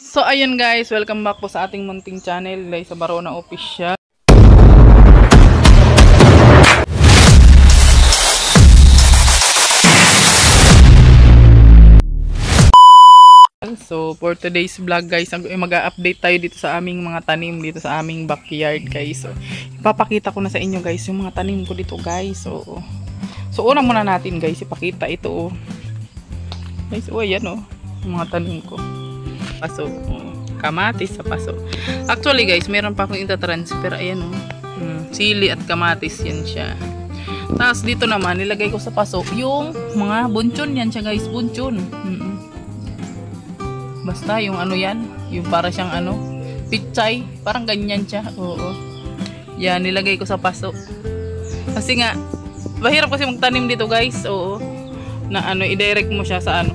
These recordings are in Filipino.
So ayun guys, welcome back po sa ating munting channel, Liza Barona Official. So for today's vlog guys, mag-update tayo dito sa aming mga tanim dito sa aming backyard guys. So ipapakita ko na sa inyo guys yung mga tanim ko dito guys. So una muna natin guys ipakita ito. Guys, ayan yung mga tanim ko. Paso, kamatis sa paso. Actually guys, meron pa akong ita-transfer. Ayan sili at kamatis yan siya. Tapos dito naman nilagay ko sa paso yung mga bunchon yan siya guys, bunchon. Basta yung yan, yung para siyang pichay, parang ganyan siya. Oo. Yan nilagay ko sa paso. Kasi nga mahirap kasi magtanim dito guys. Oo. Na i-direct mo siya sa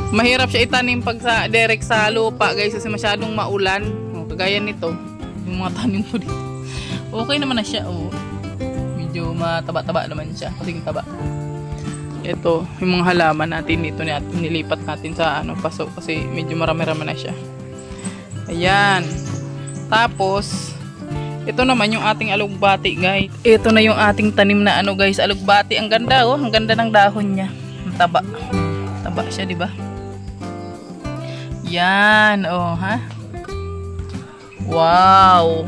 mahirap siya itanim pag direct sa lupa guys kasi masyadong maulan. Kagaya nito, yung mga tanim ko dito. Okay naman na siya. Medyo mataba-taba naman siya. Kasing taba. Ito, yung mga halaman natin dito nilipat natin sa paso kasi medyo marami-rami na siya. Ayan. Tapos, ito naman yung ating alugbati guys. Ito na yung ating tanim na guys, alugbati. Ang ganda ang ganda ng dahon niya. Ang taba. Taba siya, di ba? Yan, ha? Wow.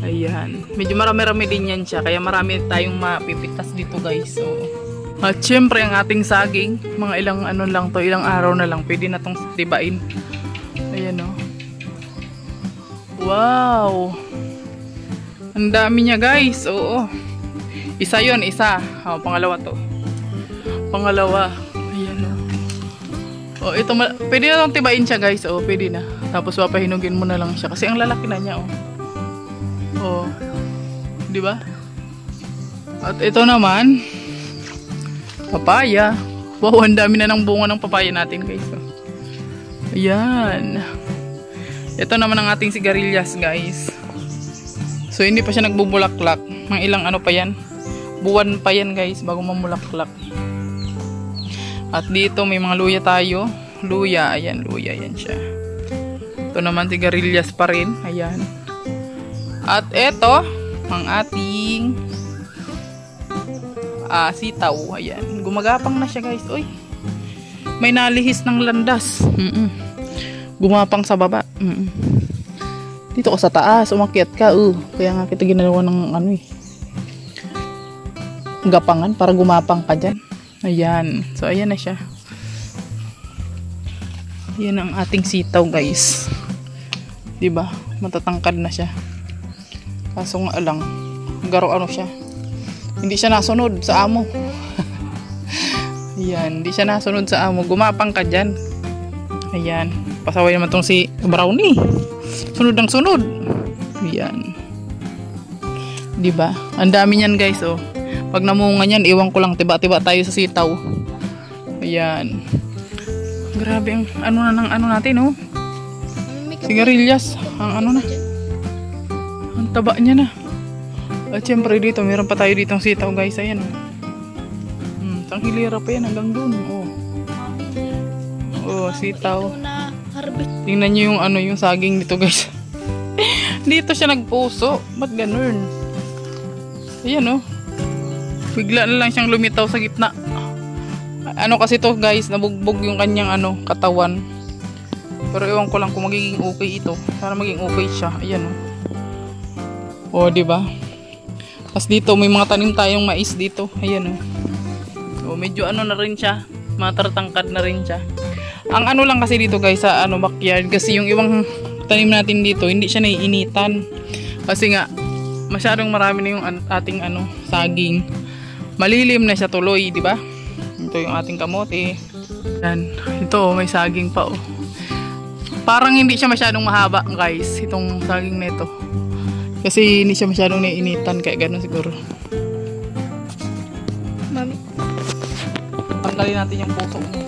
Ayan. Medyo marami-rami din yan siya. Kaya marami tayong mapipitas dito guys. At syempre ang ating saging. Mga ilang lang to. Ilang araw na lang. Pwede na tong tibain. Ayan Wow. Ang dami niya guys. Oo. Isa yon, isa. Pangalawa to. Pangalawa. Ayan ito. Pwede na tong tibain siya guys. Pwede na. Tapos papahinugin mo na lang siya. Kasi ang lalaki na niya di ba? At ito naman papaya. Wow, ang dami na ng bunga ng papaya natin guys. Ayan. Ito naman ang ating sigarilyas guys. So hindi pa siya nagbubulaklak. Mga ilang pa yan. Buwan pa yan guys bago mamulaklak. At dito may mga luya tayo. Luya, ayan, luya yan siya. Ito naman sigarilyas pa rin. Ayan. At ito, ang ating sitaw. Ayan. Gumagapang na siya guys. Uy. May nalihis ng landas. Gumapang sa baba. Dito ko sa taas. Umakyat ka. Kaya nga kita ginalawa ng gapangan para gumapang ka dyan. Ayan. So ayan na siya. Ayan ang ating sitaw guys. Diba? Matatangkad na siya. Kaso nga lang, garo siya. Hindi siya nasunod sa amo. Ayan, hindi siya nasunod sa amo. Gumapang ka dyan. Ayan. Pasaway naman tong si Brownie. Sunod ang sunod. Ayan. Diba? Ang dami niyan guys Pag namunga niyan, iwan ko lang. Tiba-tiba tayo sa sitaw. Ayan. Grabe ang natin sigarilyas. Ang na. Ang taba niya na. At syempre dito, meron pa tayo ditong sitaw guys. Ayan ang hilera pa yan hanggang dun. Sitaw. Tingnan nyo yung yung saging dito guys. Dito siya nagpuso. Ba't ganun? Ayan bigla na lang siyang lumitaw sa gitna. Kasi to guys, nabugbog yung kanyang katawan. Pero ewan ko lang kung magiging okay ito. Para maging okay siya. Ayan diba? Tapos dito may mga tanim tayong mais dito. Ayan medyo na rin siya. Matartangkad na rin siya. Ang lang kasi dito guys sa backyard. Kasi yung ibang tanim natin dito hindi siya naiinitan. Kasi nga masyadong marami na yung ating saging. Malilim na siya tuloy, diba? Ito yung ating kamote. Yan. Ito may saging pa Parang hindi siya masyadong mahaba guys. Itong saging nito. Kasi hindi siya masyadong naiinitan. Kaya gano'n siguro. Mami. Tanggalin natin yung puso niya.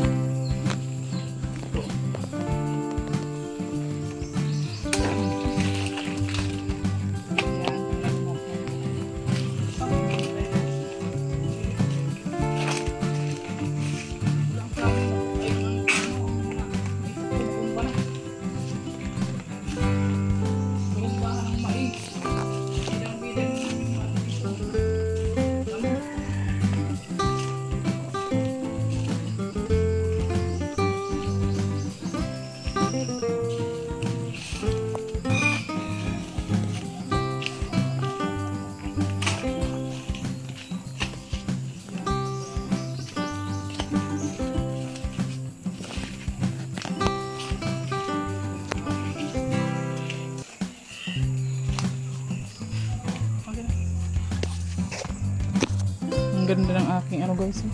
ganda ng aking ano guys.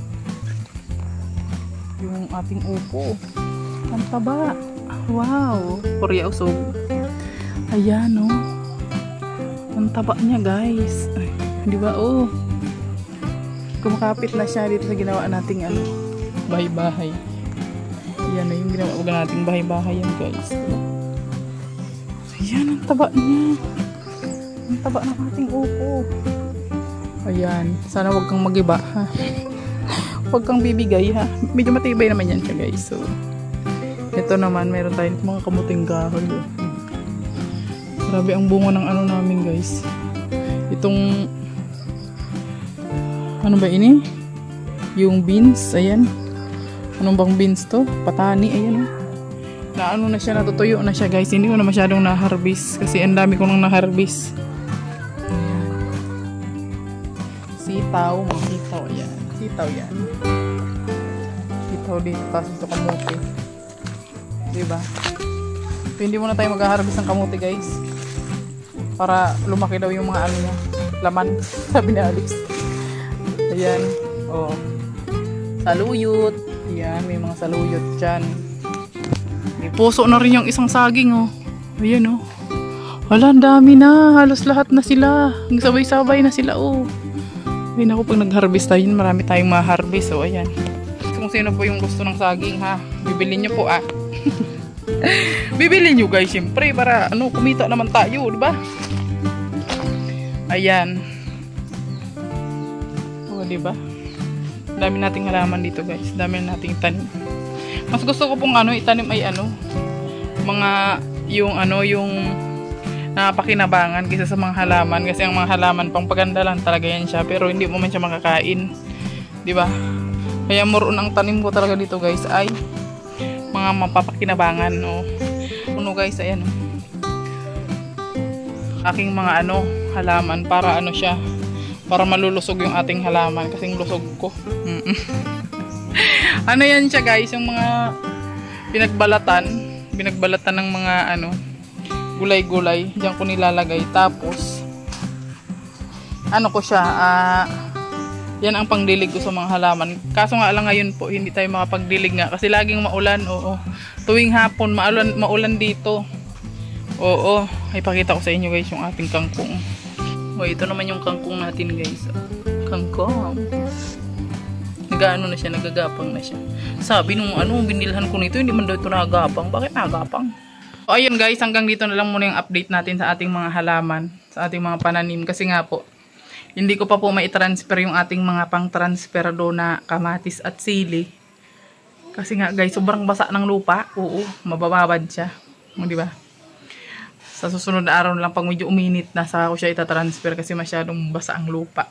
Yung ating upo. Ang taba. Wow. Korea usog. Ayan oh. Ang taba niya guys. Ay, di ba oh. Kumakapit na siya dito sa ginawa nating ano, bahay-bahay. Ayan na yung ginawa nating bahay-bahay yan guys. Ayan ang taba niya. Ang taba ng ating upo. Ayan. Sana wag kang magiba ha. Wag kang bibigay ha. Medyo matibay naman yan siya guys. So, ito naman meron tayong mga kamuting kahoy. Grabe ang bunga ng ano namin guys. Itong ano ba ini? Yung beans, ayan. Anong bang beans to? Patani, ayan oh. Na ano na siya, natutuyo na siya guys. Hindi ko na masyadong na-harvest kasi ang dami ko nang na-harvest. Sitaw, mga sitaw, ayan. Sitaw yan. Sitaw dito, tapos ito kamote. Diba? So, hindi muna tayo mag-harvest ng kamote guys. Para lumaki daw yung mga ano niya, laman. Sabi ni Alex. Ayan, oh. Saluyot. Ayan, may mga saluyot dyan. May puso na rin yung isang saging, oh. Ayan, oh. Wala, ang dami na. Halos lahat na sila. Sabay-sabay na sila, oh. Ayun ako, pag nag-harvest tayo, marami tayong ma-harvest, oh. Ayan. Kung sino po yung gusto ng saging, ha? Bibilin nyo po, ah. Bibilin nyo, guys, syempre. Para, ano, kumita naman tayo, diba? Ayan. Diba? Dami nating halaman dito guys. Dami nating tanim. Mas gusto ko pong ano itanim ay ano mga yung ano yung napakinabangan kaysa sa mga halaman kasi ang mga halaman pang paganda lang talaga yan siya pero hindi mo man siya makakain. Diba? Kaya more on ang tanim ko talaga dito guys ay mga mapapakinabangan no. Ano guys ayan oh. Aking mga ano halaman para ano siya para malulusog yung ating halaman kasing lusog ko. Ano yan siya guys, yung mga binagbalatan ng mga ano gulay-gulay, diyan ko nilalagay tapos ano ko siya yan ang pangdilig ko sa mga halaman. Kaso nga lang ngayon po hindi tayo makapagdilig nga kasi laging maulan. Oo. Tuwing hapon maulan dito. Oo, ipakita ko sa inyo guys yung ating kangkong. O, ito naman yung kangkong natin guys. Kangkong. Nagaano na siya, nagagapang na siya. Sabi nung ano, binilhan ko nito, hindi man daw ito nagagapang. Bakit nagagapang? O, ayun guys, hanggang dito na lang muna yung update natin sa ating mga halaman, sa ating mga pananim. Kasi nga po, hindi ko pa po mai-transfer yung ating mga pang-transfer do na kamatis at sili. Kasi nga guys, sobrang basa ng lupa. Oo, mabababad siya. Di ba? Sa susunod na araw lang pag medyo uminit na saka ko siya itatransfer kasi masyadong basa ang lupa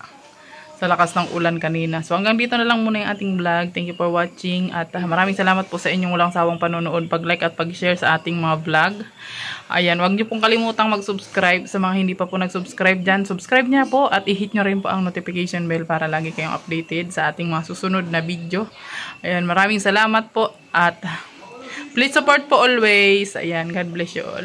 sa lakas ng ulan kanina. So hanggang dito na lang muna yung ating vlog. Thank you for watching at maraming salamat po sa inyong walang sawang panonood, pag-like at pag-share sa ating mga vlog. Ayan, wag niyo pong kalimutang mag-subscribe sa mga hindi pa po nag-subscribe dyan. Subscribe niya po at i-hit nyo rin po ang notification bell para lagi kayong updated sa ating mga susunod na video. Ayan, maraming salamat po at please support po always. Ayan, God bless you all.